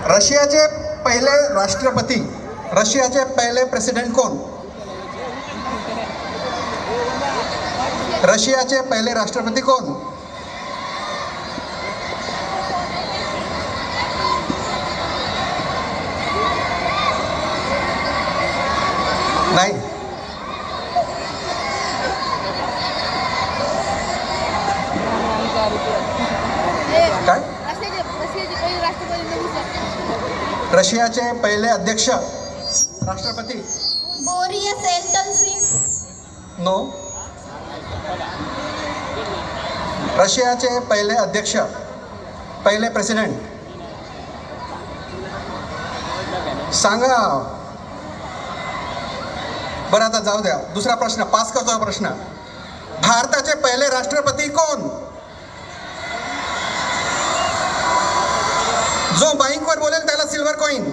रशियाचे पहिले राष्ट्रपती, रशियाचे पहिले प्रेसिडेंट कोण? रशियाचे पहिले राष्ट्रपती कोण? नाही. काय? रशियाचे पहिले अध्यक्ष राष्ट्रपती बोरिस एल्टसिन. नो. रशियाचे पहिले अध्यक्ष, पहिले प्रेसिडेंट सांगा. बरं आता जाऊ द्या, दुसरा प्रश्न पास करतो. प्रश्न, भारताचे पहिले राष्ट्रपती कोण? जो माईकवर बोलेल त्याला सिल्वर कॉईन.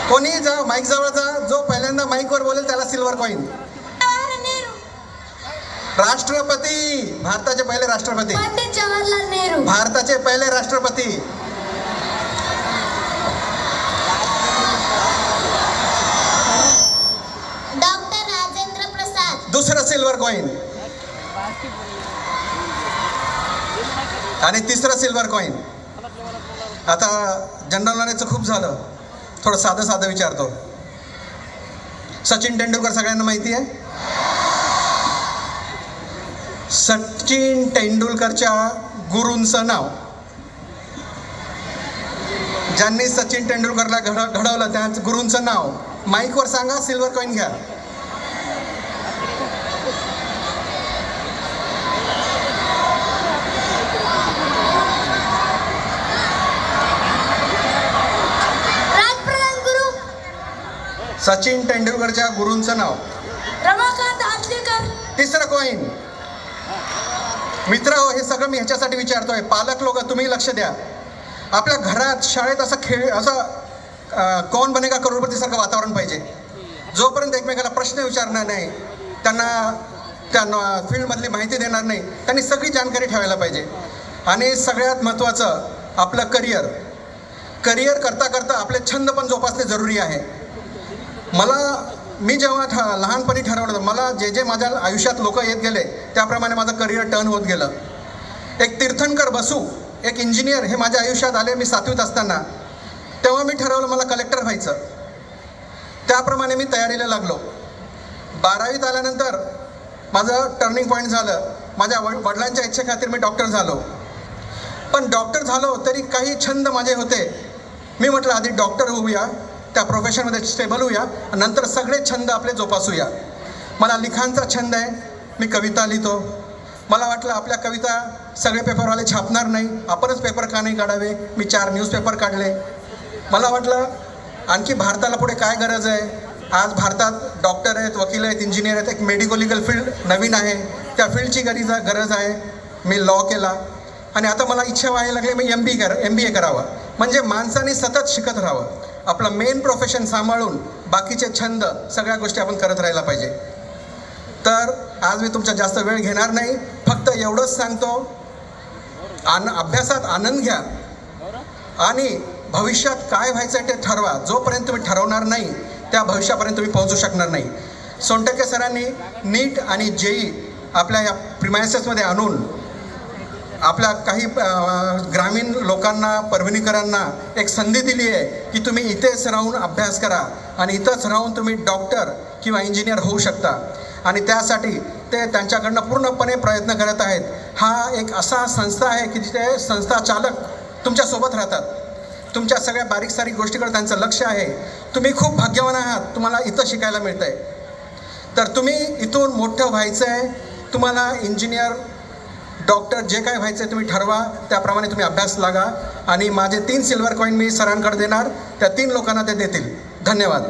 कोणी जा, माईक जवळ जा, जो पहिल्यांदा माईकवर बोलेल त्याला सिल्वर कॉईन. राष्ट्रपती, भारताचे पहिले राष्ट्रपती पंडित जवाहरलाल नेहरू. भारताचे पहिले राष्ट्रपती. डॉक्टर राजेंद्र प्रसाद. दुसरं सिल्वर कॉईन. आणि तिसरं सिल्वर कॉईन. आता जनरल नॉलेजचं खूप झालं, थोडं साधं साधं विचारतो. सचिन तेंडुलकर सगळ्यांना माहिती आहे. सचिन तेंडुलकरच्या गुरूंचं नाव, ज्यांनी सचिन तेंडुलकरला घडवलं त्या गुरूंचं नाव माईकवर सांगा. सिल्वर कॉईन घ्या. राजप्रधान गुरु सचिन तेंडुलकरच्या गुरूंचं नाव. रमाकांत आचरेकर. तिसरं कॉईन. मित्र हो, हे सगळं मी ह्याच्यासाठी विचारतोय, पालक लोक तुम्ही लक्ष द्या. आपल्या घरात, शाळेत असं कौन बनेगा करोडपतीसारखं वातावरण पाहिजे. जोपर्यंत एकमेकाला प्रश्न विचारणार नाही, त्यांना फील्डमधली माहिती देणार नाही, त्यांनी सगळी जानकारी ठेवायला पाहिजे. आणि सगळ्यात महत्त्वाचं आपलं करिअर करता करता आपले छंद पण जोपासणे जरुरी आहे. मी जेव्हा लहानपणी ठरवलं, मला जे माझ्या आयुष्यात लोक येत गेले त्याप्रमाणे माझं करिअर टर्न होत गेलं. एक तीर्थंकर बसू, एक इंजिनियर हे माझ्या आयुष्यात आले. मी 7वीत असताना तेव्हा मी ठरवलं मला कलेक्टर व्हायचं. त्याप्रमाणे मी तयारीला लागलो. 12वीत आल्यानंतर माझं टर्निंग पॉईंट झालं. माझ्या वडिलांच्या इच्छेखातीर मी डॉक्टर झालो. पण डॉक्टर झालो तरी काही छंद माझे होते. मी म्हटलं आधी डॉक्टर होऊया, त्या प्रोफेशनमध्ये स्टेबल होऊया, नंतर सगळे छंद आपले जोपासूया. मला लिखाणचा छंद आहे. मी कविता लिहितो. मला वाटलं आपल्या कविता सगळे पेपरवाले छापणार नाही, आपणच पेपर का नाही काढावे. मी 4 न्यूजपेपर काढले. मला वाटलं आणखी भारताला पुढे काय गरज आहे. आज भारतात डॉक्टर आहेत, वकील आहेत, इंजिनियर आहेत. एक मेडिको लिगल फील्ड नवीन आहे, त्या फील्डची गरज आहे. मी लॉ केला आणि आता मला इच्छा व्हायला लागली मी MBA करावं. म्हणजे माणसाने सतत शिकत राहावं. आपलं मेन प्रोफेशन सांभाळून बाकीचे छंद सगळ्या गोष्टी आपण करत राहायला पाहिजे. तर आज मी तुमचा जास्त वेळ घेणार नाही, फक्त एवढंच सांगतो, अभ्यासात आनंद घ्या आणि भविष्यात काय व्हायचं ते ठरवा. जोपर्यंत तुम्ही ठरवणार नाही त्या भविष्यापर्यंत तुम्ही पोहोचू शकणार नाही. सोनटक्के सरांनी नीट आणि JEE आपल्या या प्रिमायसेसमध्ये आणून आपल्या काही ग्रामीण लोकांना, परभणीकरांना एक संधी दिली आहे की तुम्ही इथेच राहून अभ्यास करा आणि इथंच राहून तुम्ही डॉक्टर किंवा इंजिनियर होऊ शकता. आणि त्यासाठी ते त्यांच्याकडनं पूर्णपणे प्रयत्न करत आहेत. हा एक असा संस्था आहे की जिथे संस्था चालक तुमच्यासोबत राहतात. तुमच्या सगळ्या बारीक सारीक गोष्टीकडे त्यांचं लक्ष आहे. तुम्ही खूप भाग्यवान आहात, तुम्हाला इथं शिकायला मिळतं आहे. तर तुम्ही इथून मोठं व्हायचं आहे. तुम्हाला इंजिनियर, डॉक्टर जे काय व्हायचं तुम्ही ठरवा, त्याप्रमाणे तुम्ही अभ्यास लागा. आणि माझे 3 सिल्वर कॉईन मी सरांकडे देणार, त्या 3 लोकांना ते देतील. धन्यवाद.